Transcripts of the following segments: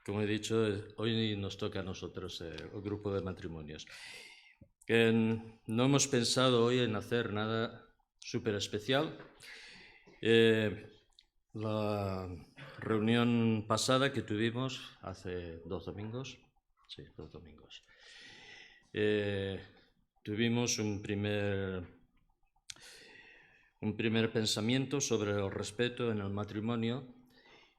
Como he dicho, hoy nos toca a nosotros el grupo de matrimonios. No hemos pensado hoy en hacer nada súper especial. La reunión pasada que tuvimos hace 2 domingos, tuvimos un primer pensamiento sobre el respeto en el matrimonio.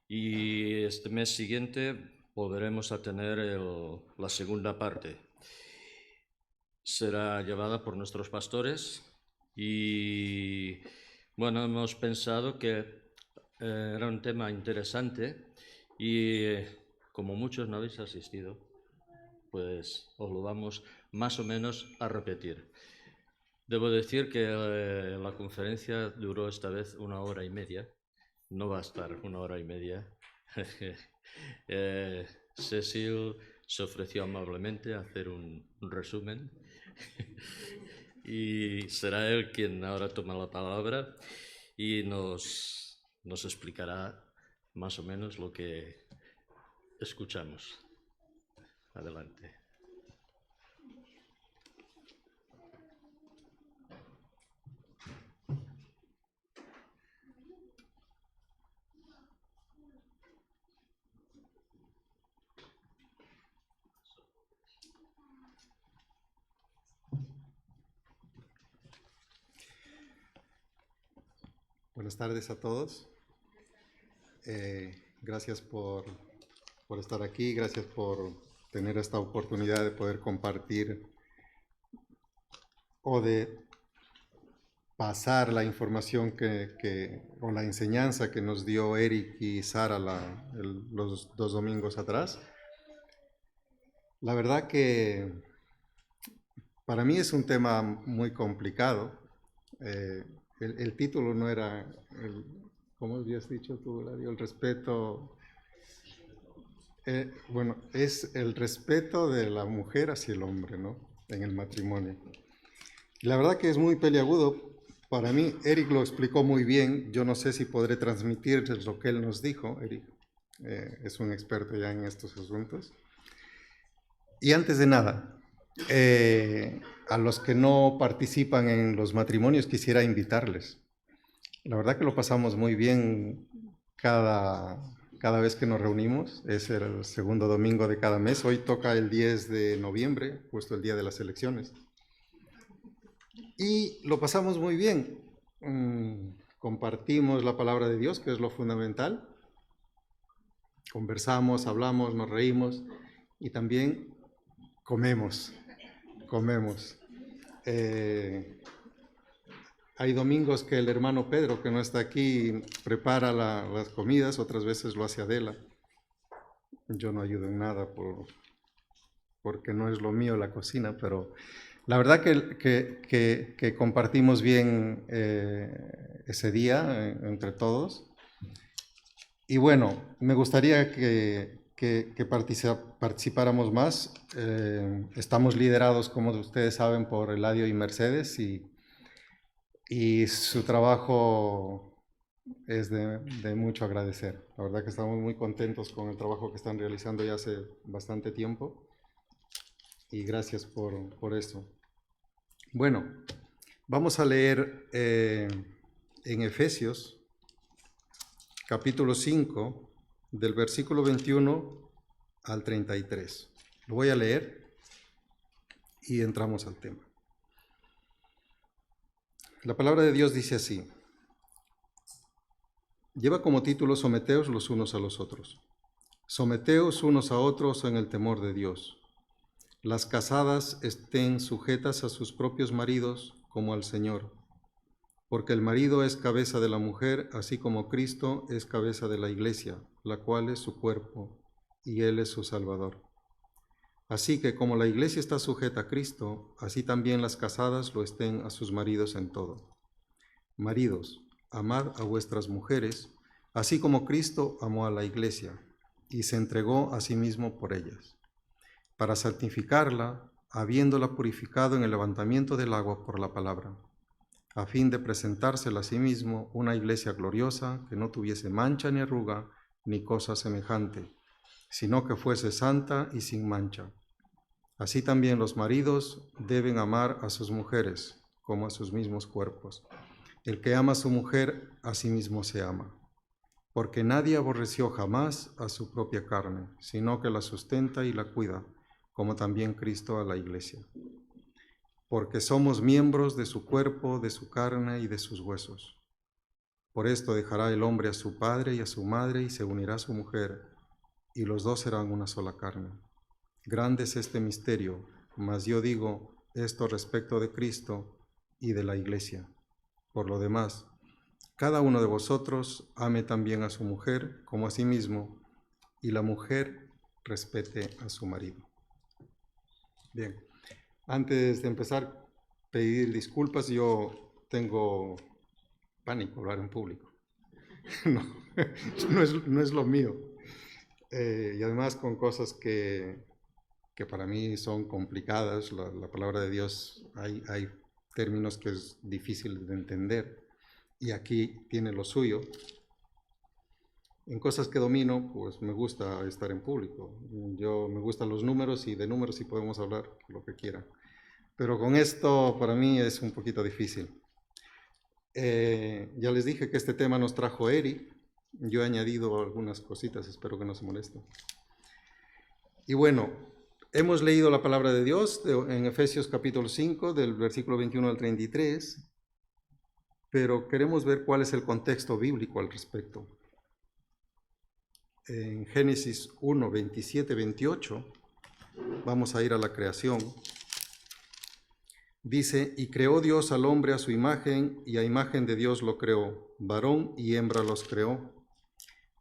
Y este mes siguiente volveremos a tener la segunda parte. Será llevada por nuestros pastores y, bueno, hemos pensado que era un tema interesante y como muchos no habéis asistido, pues os lo vamos más o menos a repetir. Debo decir que la conferencia duró esta vez 1 hora y media. No va a estar 1 hora y media. Cecil se ofreció amablemente a hacer un resumen y será él quien ahora toma la palabra y nos explicará más o menos lo que escuchamos. Adelante. Buenas tardes a todos. Gracias por estar aquí, gracias por tener esta oportunidad de poder compartir o de pasar la información o la enseñanza que nos dio Eric y Sara los 2 domingos atrás. La verdad que para mí es un tema muy complicado. El título no era, ¿cómo habías dicho tú, Eladio? El respeto. Bueno, es el respeto de la mujer hacia el hombre, ¿no? En el matrimonio. La verdad que es muy peliagudo. Para mí, Eric lo explicó muy bien. Yo no sé si podré transmitir lo que él nos dijo. Eric es un experto ya en estos asuntos. Y antes de nada, a los que no participan en los matrimonios quisiera invitarles. La verdad que lo pasamos muy bien cada vez que nos reunimos. Es el segundo domingo de cada mes. Hoy toca el 10 de noviembre, justo el día de las elecciones. Y lo pasamos muy bien. Compartimos la palabra de Dios, que es lo fundamental. Conversamos, hablamos, nos reímos y también comemos. Hay domingos que el hermano Pedro, que no está aquí, prepara las comidas, otras veces lo hace Adela. Yo no ayudo en nada porque no es lo mío la cocina, pero la verdad que compartimos bien ese día entre todos. Y bueno, me gustaría que participáramos más. Estamos liderados, como ustedes saben, por Eladio y Mercedes y su trabajo es de mucho agradecer. La verdad que estamos muy contentos con el trabajo que están realizando ya hace bastante tiempo y gracias por eso. Bueno, vamos a leer en Efesios capítulo 5 del versículo 21 al 33. Lo voy a leer y entramos al tema. La palabra de Dios dice así: lleva como título someteos los unos a los otros. Someteos unos a otros en el temor de Dios. Las casadas estén sujetas a sus propios maridos como al Señor, porque el marido es cabeza de la mujer, así como Cristo es cabeza de la iglesia, la cual es su cuerpo, y Él es su Salvador. Así que como la iglesia está sujeta a Cristo, así también las casadas lo estén a sus maridos en todo. Maridos, amad a vuestras mujeres, así como Cristo amó a la iglesia, y se entregó a sí mismo por ellas, para santificarla, habiéndola purificado en el levantamiento del agua por la palabra, a fin de presentársela a sí mismo una iglesia gloriosa, que no tuviese mancha ni arruga, ni cosa semejante, sino que fuese santa y sin mancha. Así también los maridos deben amar a sus mujeres como a sus mismos cuerpos. El que ama a su mujer, a sí mismo se ama. Porque nadie aborreció jamás a su propia carne, sino que la sustenta y la cuida, como también Cristo a la iglesia. Porque somos miembros de su cuerpo, de su carne y de sus huesos. Por esto dejará el hombre a su padre y a su madre y se unirá a su mujer, y los dos serán una sola carne. Grande es este misterio, mas yo digo esto respecto de Cristo y de la iglesia. Por lo demás, cada uno de vosotros ame también a su mujer como a sí mismo, y la mujer respete a su marido. Bien, antes de empezar, pedir disculpas, yo tengo pánico hablar en público. No es lo mío. Y además con cosas que para mí son complicadas. La palabra de Dios, hay términos que es difícil de entender. Y aquí tiene lo suyo. En cosas que domino, pues me gusta estar en público. Me gustan los números y de números sí podemos hablar lo que quiera. Pero con esto para mí es un poquito difícil. Ya les dije que este tema nos trajo Eri. Yo he añadido algunas cositas, espero que no se molesten. Y bueno, hemos leído la palabra de Dios en Efesios capítulo 5, del versículo 21 al 33, pero queremos ver cuál es el contexto bíblico al respecto. En Génesis 1, 27, 28, vamos a ir a la creación. Dice, y creó Dios al hombre a su imagen, y a imagen de Dios lo creó, varón y hembra los creó.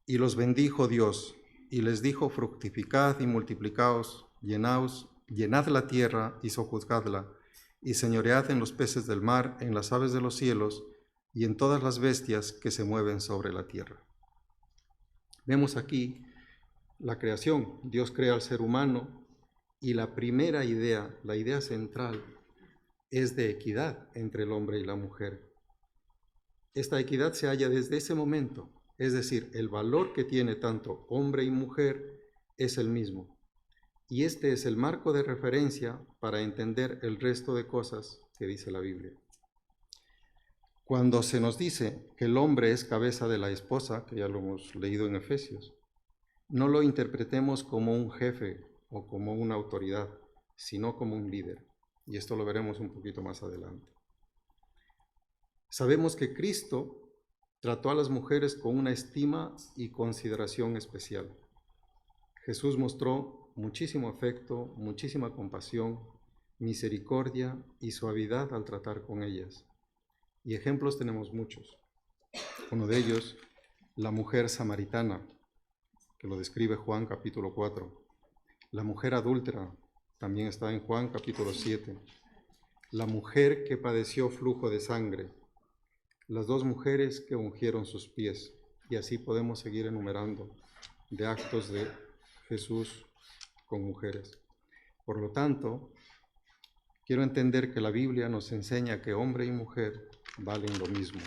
Y los bendijo Dios, y les dijo, fructificad y multiplicaos, llenad la tierra y sojuzgadla, y señoread en los peces del mar, en las aves de los cielos, y en todas las bestias que se mueven sobre la tierra. Vemos aquí la creación. Dios crea al ser humano, y la primera idea, la idea central, es de equidad entre el hombre y la mujer. Esta equidad se halla desde ese momento, es decir, el valor que tiene tanto hombre y mujer es el mismo. Y este es el marco de referencia para entender el resto de cosas que dice la Biblia. Cuando se nos dice que el hombre es cabeza de la esposa, que ya lo hemos leído en Efesios, no lo interpretemos como un jefe o como una autoridad, sino como un líder. Y esto lo veremos un poquito más adelante. Sabemos que Cristo trató a las mujeres con una estima y consideración especial. Jesús mostró muchísimo afecto, muchísima compasión, misericordia y suavidad al tratar con ellas. Y ejemplos tenemos muchos. Uno de ellos, la mujer samaritana, que lo describe Juan capítulo 4. La mujer adúltera, también está en Juan capítulo 7. La mujer que padeció flujo de sangre. Las dos mujeres que ungieron sus pies. Y así podemos seguir enumerando de actos de Jesús con mujeres. Por lo tanto, quiero entender que la Biblia nos enseña que hombre y mujer valen lo mismo.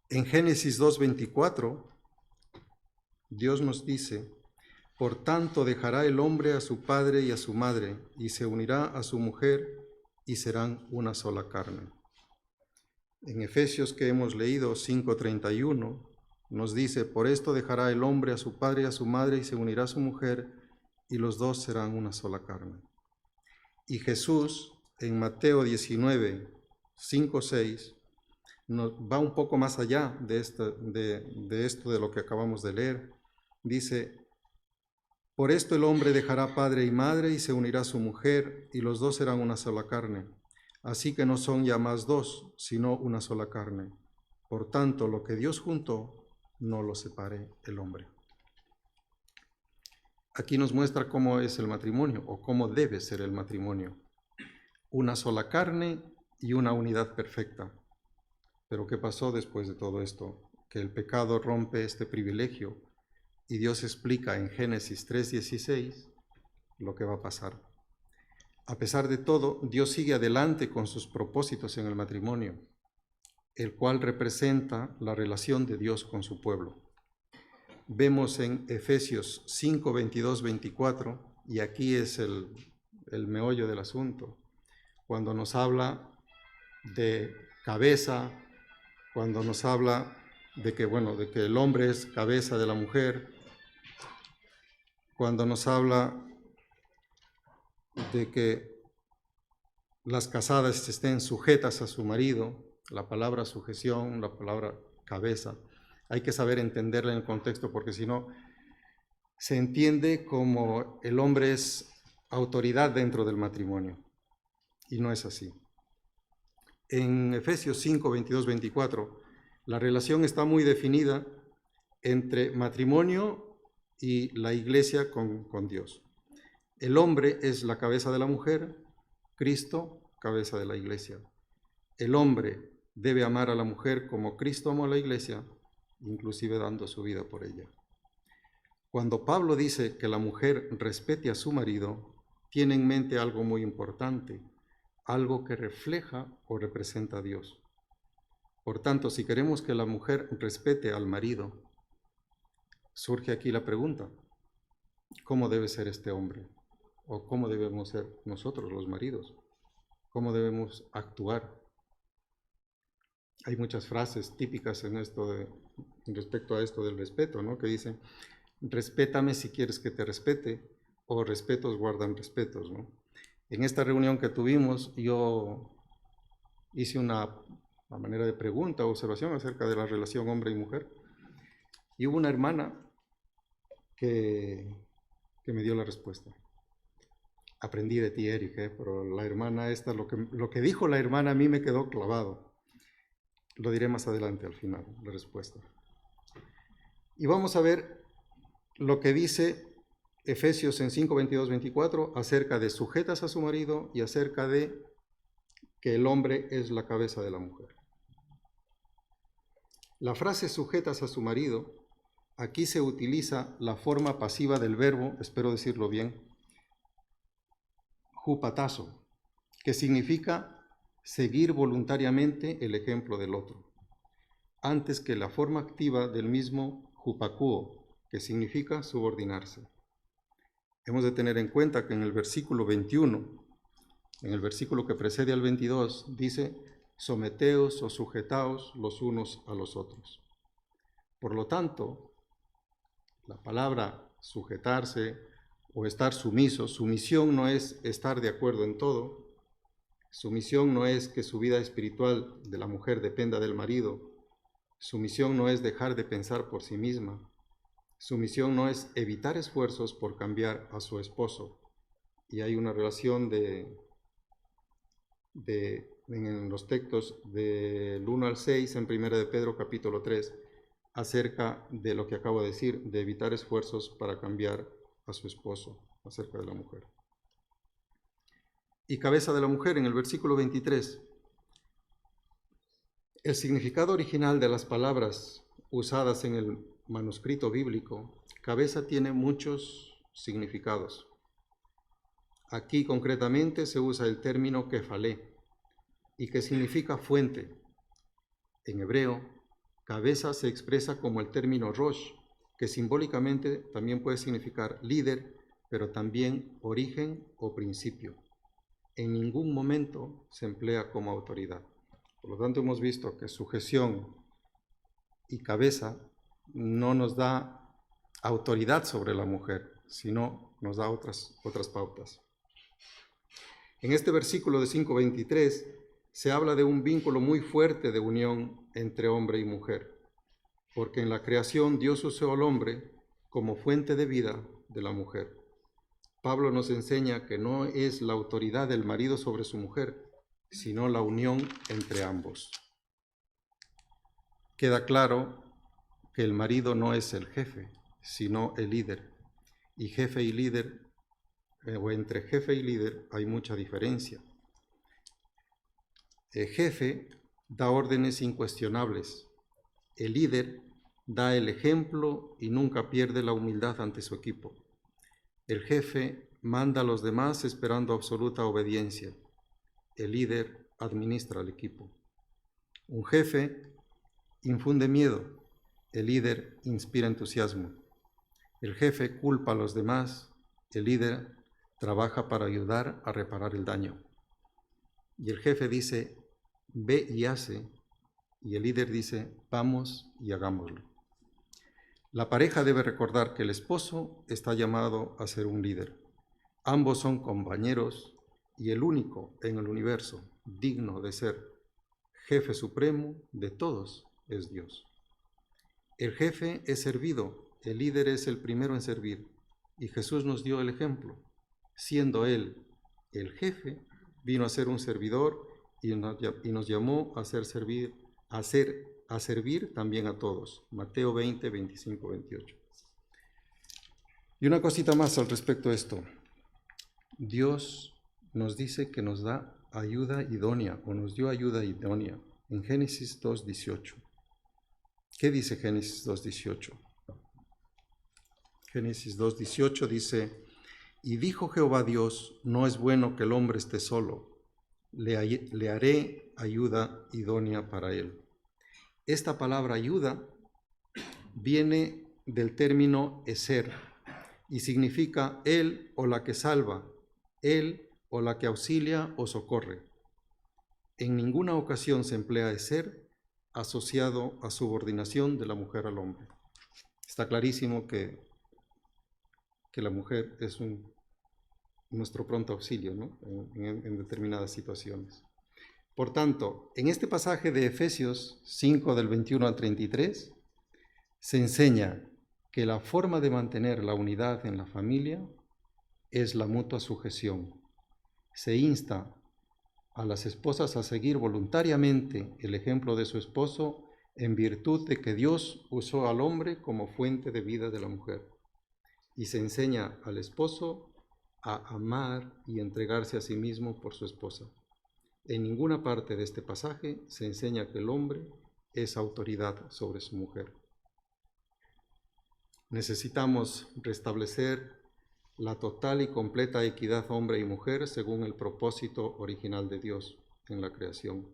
En Génesis 2:24, Dios nos dice, por tanto dejará el hombre a su padre y a su madre, y se unirá a su mujer, y serán una sola carne. En Efesios que hemos leído 5:31, nos dice, por esto dejará el hombre a su padre y a su madre, y se unirá a su mujer, y los dos serán una sola carne. Y Jesús, en Mateo 19, 5, 6, nos va un poco más allá de esto de lo que acabamos de leer. Dice, por esto el hombre dejará padre y madre y se unirá a su mujer, y los dos serán una sola carne. Así que no son ya más dos, sino una sola carne. Por tanto, lo que Dios juntó, no lo separe el hombre. Aquí nos muestra cómo es el matrimonio, o cómo debe ser el matrimonio. Una sola carne y una unidad perfecta. Pero ¿qué pasó después de todo esto? Que el pecado rompe este privilegio y Dios explica en Génesis 3:16 lo que va a pasar. A pesar de todo, Dios sigue adelante con sus propósitos en el matrimonio, el cual representa la relación de Dios con su pueblo. vemos en Efesios 5, 22, 24, y aquí es el meollo del asunto, cuando nos habla de cabeza, cuando nos habla de que el hombre es cabeza de la mujer, cuando nos habla de que las casadas estén sujetas a su marido, la palabra sujeción, la palabra cabeza, hay que saber entenderla en el contexto, porque si no, se entiende como el hombre es autoridad dentro del matrimonio, y no es así. En Efesios 5, 22, 24, la relación está muy definida entre matrimonio y la iglesia con Dios. El hombre es la cabeza de la mujer, Cristo, cabeza de la iglesia. El hombre debe amar a la mujer como Cristo amó a la iglesia, inclusive dando su vida por ella. Cuando Pablo dice que la mujer respete a su marido, tiene en mente algo muy importante, algo que refleja o representa a Dios. Por tanto, si queremos que la mujer respete al marido, surge aquí la pregunta, ¿cómo debe ser este hombre? ¿O cómo debemos ser nosotros los maridos? ¿Cómo debemos actuar? Hay muchas frases típicas en respecto a esto del respeto, ¿no? Que dicen, respétame si quieres que te respete, o respetos guardan respetos, ¿no? En esta reunión que tuvimos, yo hice una manera de pregunta o observación acerca de la relación hombre y mujer, y hubo una hermana que me dio la respuesta. Aprendí de ti, Eric, pero la hermana esta, lo que dijo la hermana a mí me quedó clavado. Lo diré más adelante al final, la respuesta. Y vamos a ver lo que dice Efesios en 5, 22, 24 acerca de sujetas a su marido y acerca de que el hombre es la cabeza de la mujer. La frase sujetas a su marido, aquí se utiliza la forma pasiva del verbo, espero decirlo bien, hupatazo, que significa seguir voluntariamente el ejemplo del otro, antes que la forma activa del mismo hupakuo, que significa subordinarse. Hemos de tener en cuenta que en el versículo 21, en el versículo que precede al 22, dice, someteos o sujetaos los unos a los otros. Por lo tanto, la palabra sujetarse o estar sumiso, sumisión no es estar de acuerdo en todo, sumisión no es que su vida espiritual de la mujer dependa del marido, sumisión no es dejar de pensar por sí misma, sumisión no es evitar esfuerzos por cambiar a su esposo. Y hay una relación en los textos del 1 al 6 en 1 de Pedro capítulo 3 acerca de lo que acabo de decir, de evitar esfuerzos para cambiar a su esposo, acerca de la mujer. Y cabeza de la mujer en el versículo 23. El significado original de las palabras usadas en el manuscrito bíblico, cabeza tiene muchos significados. Aquí concretamente se usa el término kefalé, y que significa fuente. En hebreo, cabeza se expresa como el término rosh, que simbólicamente también puede significar líder, pero también origen o principio. En ningún momento se emplea como autoridad. Por lo tanto, hemos visto que sujeción y cabeza no nos da autoridad sobre la mujer, sino nos da otras pautas. En este versículo de 5:23 se habla de un vínculo muy fuerte de unión entre hombre y mujer, porque en la creación Dios usó al hombre como fuente de vida de la mujer. Pablo nos enseña que no es la autoridad del marido sobre su mujer, sino la unión entre ambos. Queda claro que el marido no es el jefe, sino el líder. Y jefe y líder, o entre jefe y líder, hay mucha diferencia. El jefe da órdenes incuestionables. El líder da el ejemplo y nunca pierde la humildad ante su equipo. El jefe manda a los demás esperando absoluta obediencia. El líder administra al equipo. Un jefe infunde miedo. el líder inspira entusiasmo. El jefe culpa a los demás, el líder trabaja para ayudar a reparar el daño. Y el jefe dice, ve y hace, y el líder dice, vamos y hagámoslo. La pareja debe recordar que el esposo está llamado a ser un líder. Ambos son compañeros y el único en el universo digno de ser jefe supremo de todos es Dios. El jefe es servido, el líder es el primero en servir, y Jesús nos dio el ejemplo. Siendo Él el jefe, vino a ser un servidor y nos llamó a servir también a todos. Mateo 20, 25, 28. Y una cosita más al respecto de esto. Dios nos dice que nos da ayuda idónea, o nos dio ayuda idónea, en Génesis 2:18. ¿Qué dice Génesis 2:18? Génesis 2:18 dice, y dijo Jehová Dios, no es bueno que el hombre esté solo, le haré ayuda idónea para él. Esta palabra ayuda viene del término eser y significa él o la que salva, él o la que auxilia o socorre. En ninguna ocasión se emplea eser asociado a subordinación de la mujer al hombre. Está clarísimo que la mujer es nuestro pronto auxilio, ¿no? en determinadas situaciones. Por tanto, en este pasaje de Efesios 5 del 21 al 33, se enseña que la forma de mantener la unidad en la familia es la mutua sujeción. Se insta a las esposas a seguir voluntariamente el ejemplo de su esposo en virtud de que Dios usó al hombre como fuente de vida de la mujer. Y se enseña al esposo a amar y entregarse a sí mismo por su esposa. En ninguna parte de este pasaje se enseña que el hombre es autoridad sobre su mujer. Necesitamos restablecer la total y completa equidad hombre y mujer según el propósito original de Dios en la creación.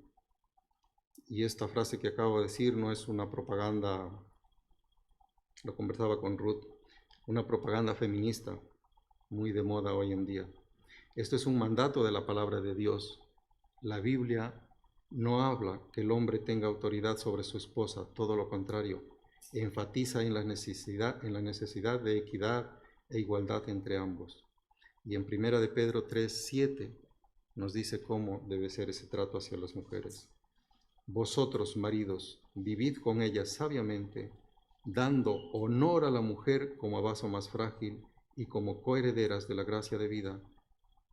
Y esta frase que acabo de decir no es una propaganda, lo conversaba con Ruth, una propaganda feminista muy de moda hoy en día. Esto es un mandato de la palabra de Dios. La Biblia no habla que el hombre tenga autoridad sobre su esposa, todo lo contrario, enfatiza en la necesidad de equidad e igualdad entre ambos. Y en 1 de Pedro 3:7 nos dice cómo debe ser ese trato hacia las mujeres. Vosotros, maridos, vivid con ellas sabiamente, dando honor a la mujer como a vaso más frágil y como coherederas de la gracia de vida,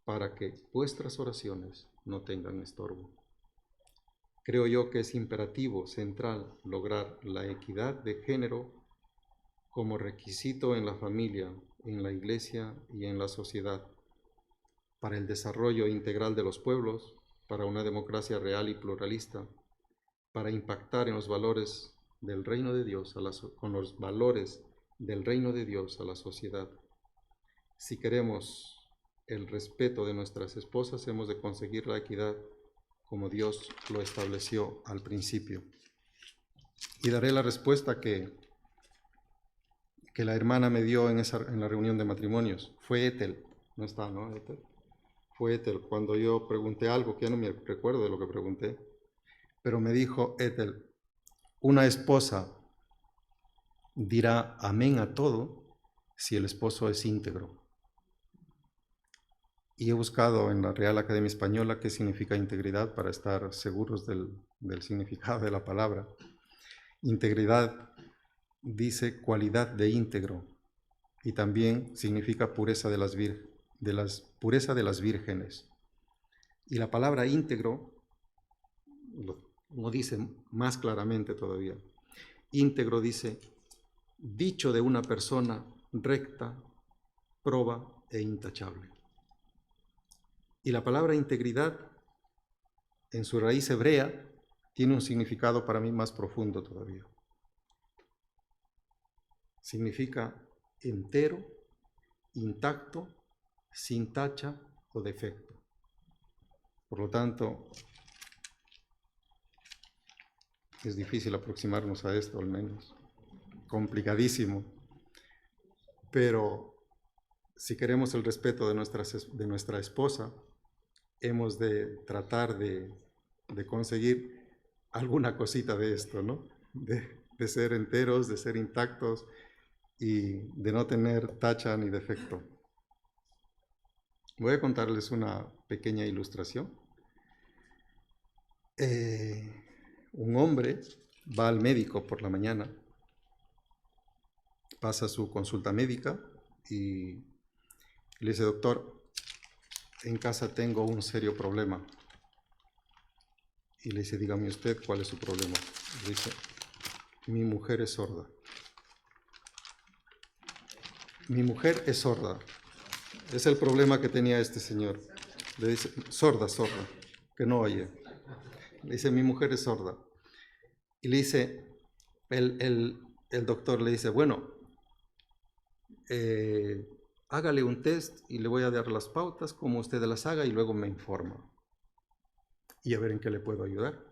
para que vuestras oraciones no tengan estorbo. Creo yo que es imperativo central lograr la equidad de género como requisito en la familia, en la iglesia y en la sociedad, para el desarrollo integral de los pueblos, para una democracia real y pluralista, para impactar en los valores del reino de Dios, con los valores del reino de Dios a la sociedad. Si queremos el respeto de nuestras esposas, hemos de conseguir la equidad como Dios lo estableció al principio. Y daré la respuesta que la hermana me dio en la reunión de matrimonios. Fue Ethel, no está, ¿no? Ethel. Fue Ethel, cuando yo pregunté algo, que ya no me recuerdo de lo que pregunté, pero me dijo Ethel, una esposa dirá amén a todo si el esposo es íntegro. Y he buscado en la Real Academia Española qué significa integridad para estar seguros del significado de la palabra. Integridad dice cualidad de íntegro y también significa pureza de las vírgenes. Y la palabra íntegro lo dice más claramente todavía. Íntegro dice dicho de una persona recta, proba e intachable. Y la palabra integridad, en su raíz hebrea, tiene un significado para mí más profundo todavía. Significa entero, intacto, sin tacha o defecto. Por lo tanto, es difícil aproximarnos a esto al menos. complicadísimo. Pero si queremos el respeto de nuestra esposa, hemos de tratar de conseguir alguna cosita de esto, ¿no? De ser enteros, de ser intactos y de no tener tacha ni defecto. Voy a contarles una pequeña ilustración. Un hombre va al médico por la mañana, pasa su consulta médica y le dice: doctor, en casa tengo un serio problema. Y le dice: dígame usted cuál es su problema. Le dice: mi mujer es sorda. Mi mujer es sorda. Es el problema que tenía este señor. Le dice: sorda, que no oye. Le dice: mi mujer es sorda. Y le dice, el doctor le dice: bueno, hágale un test y le voy a dar las pautas, como usted las haga, y luego me informa. Y a ver en qué le puedo ayudar.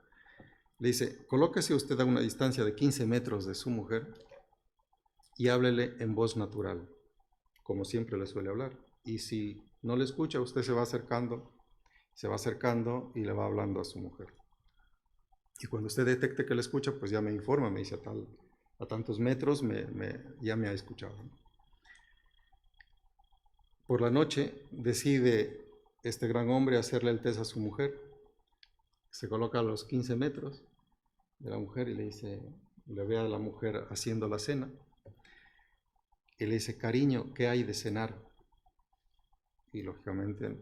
Le dice: colóquese usted a una distancia de 15 metros de su mujer y háblele en voz natural, como siempre le suele hablar. Y si no le escucha, usted se va acercando y le va hablando a su mujer. Y cuando usted detecte que le escucha, pues ya me informa, me dice: a tantos metros ya me ha escuchado. Por la noche decide este gran hombre hacerle el test a su mujer. Se coloca a los 15 metros de la mujer y le ve a la mujer haciendo la cena. Y le dice: cariño, ¿qué hay de cenar? Y lógicamente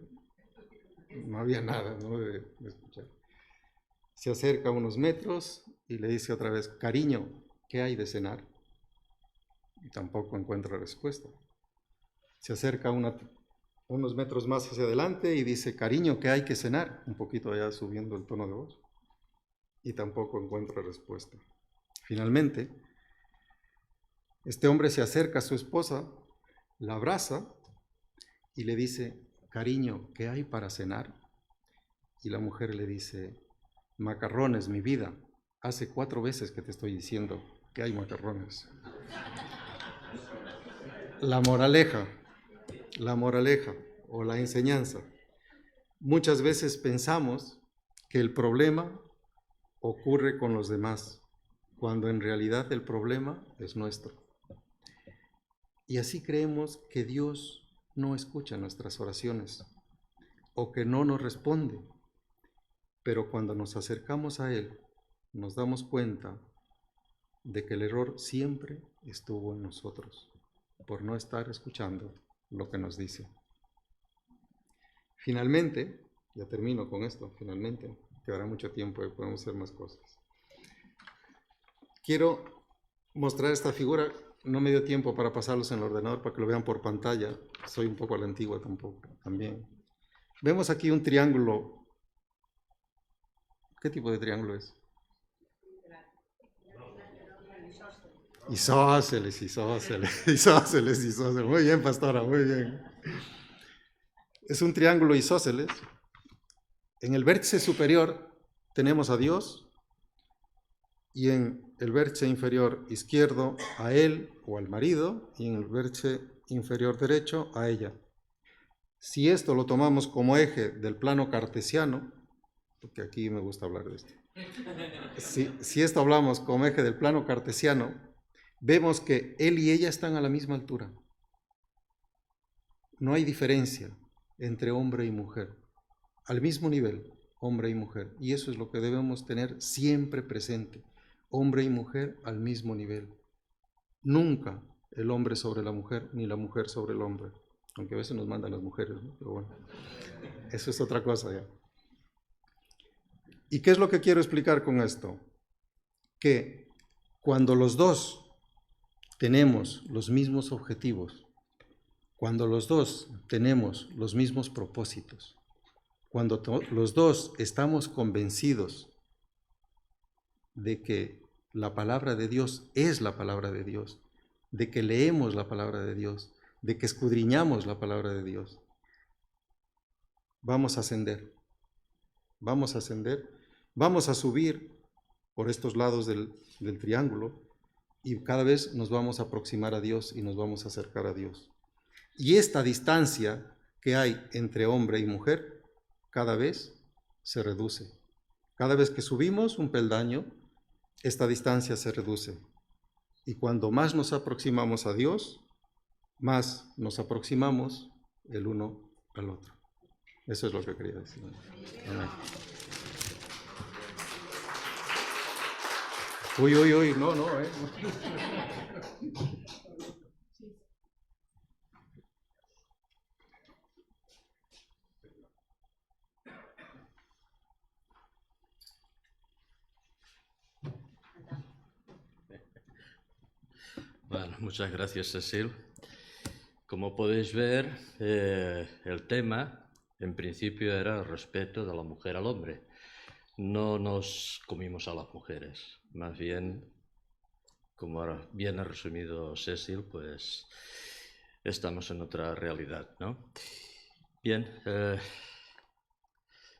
no había nada, ¿no?, de escuchar. Se acerca unos metros y le dice otra vez: cariño, ¿qué hay de cenar? Y tampoco encuentra respuesta. Se acerca unos metros más hacia adelante y dice: cariño, ¿qué hay que cenar? Un poquito ya subiendo el tono de voz. Y tampoco encuentra respuesta. Finalmente, este hombre se acerca a su esposa, la abraza y le dice: cariño, ¿qué hay para cenar? Y la mujer le dice: macarrones, mi vida. Hace 4 veces que te estoy diciendo que hay macarrones. La moraleja o la enseñanza. Muchas veces pensamos que el problema ocurre con los demás, cuando en realidad el problema es nuestro. Y así creemos que Dios no escucha nuestras oraciones o que no nos responde. Pero cuando nos acercamos a Él, nos damos cuenta de que el error siempre estuvo en nosotros, por no estar escuchando lo que nos dice. Finalmente, ya termino con esto, quedará mucho tiempo y podemos hacer más cosas. Quiero mostrar esta figura, no me dio tiempo para pasarlos en el ordenador para que lo vean por pantalla, soy un poco a la antigua también. Vemos aquí un triángulo. ¿Qué tipo de triángulo es? Isósceles. Muy bien, pastora, muy bien. Es un triángulo isósceles. En el vértice superior tenemos a Dios y en el vértice inferior izquierdo a él o al marido y en el vértice inferior derecho a ella. Si esto lo tomamos como eje del plano cartesiano, porque aquí me gusta hablar de esto, si esto hablamos como eje del plano cartesiano, vemos que él y ella están a la misma altura. No hay diferencia entre hombre y mujer. Al mismo nivel, hombre y mujer. Y eso es lo que debemos tener siempre presente. Hombre y mujer al mismo nivel. Nunca el hombre sobre la mujer, ni la mujer sobre el hombre. Aunque a veces nos mandan las mujeres, ¿no? Pero bueno, eso es otra cosa ya. ¿Y qué es lo que quiero explicar con esto? Que cuando los dos tenemos los mismos objetivos, cuando los dos tenemos los mismos propósitos, cuando los dos estamos convencidos de que la palabra de Dios es la palabra de Dios, de que leemos la palabra de Dios, de que escudriñamos la palabra de Dios, vamos a ascender, vamos a subir por estos lados del triángulo y cada vez nos vamos a aproximar a Dios y nos vamos a acercar a Dios. Y esta distancia que hay entre hombre y mujer cada vez se reduce. Cada vez que subimos un peldaño, esta distancia se reduce. Y cuando más nos aproximamos a Dios, más nos aproximamos el uno al otro. Eso es lo que quería decir. Amén. Uy, no. Bueno, muchas gracias, Cecil. Como podéis ver, el tema, en principio, era el respeto de la mujer al hombre. No nos comimos a las mujeres, más bien, como bien ha resumido Cecil, pues estamos en otra realidad, ¿no? Bien,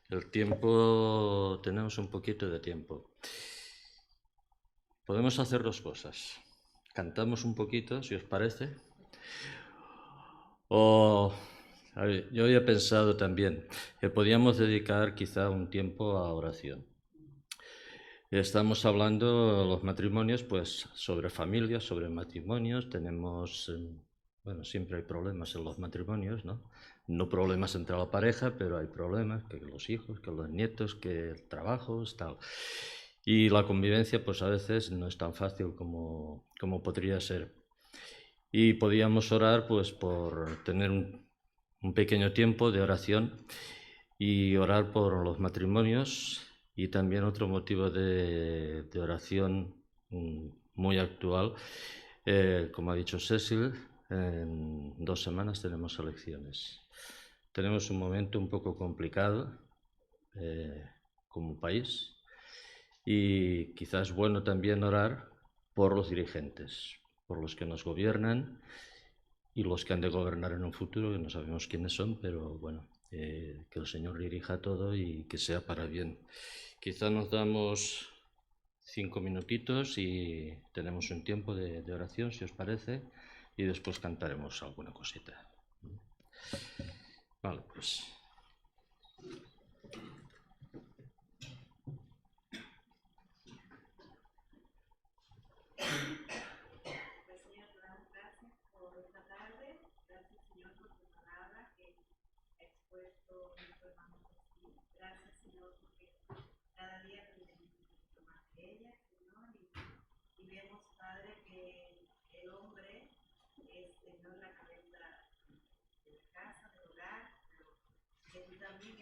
el tiempo, tenemos un poquito de tiempo. Podemos hacer dos cosas. Cantamos un poquito, si os parece. O, a ver, yo había pensado también que podíamos dedicar quizá un tiempo a oración. Estamos hablando los matrimonios, pues sobre familias, sobre matrimonios. Tenemos, bueno, siempre hay problemas en los matrimonios, ¿no? No problemas entre la pareja, pero hay problemas, que los hijos, que los nietos, que el trabajo, tal. Y la convivencia, pues a veces no es tan fácil como podría ser. Y podíamos orar, pues, por tener un pequeño tiempo de oración y orar por los matrimonios. Y también otro motivo de oración muy actual, como ha dicho Cecil, en 2 semanas tenemos elecciones. Tenemos un momento un poco complicado como país y quizás es bueno también orar por los dirigentes, por los que nos gobiernan y los que han de gobernar en un futuro, que no sabemos quiénes son, pero bueno, que el Señor dirija todo y que sea para bien. Quizá nos damos 5 minutitos y tenemos un tiempo de oración, si os parece, y después cantaremos alguna cosita. Vale, pues... También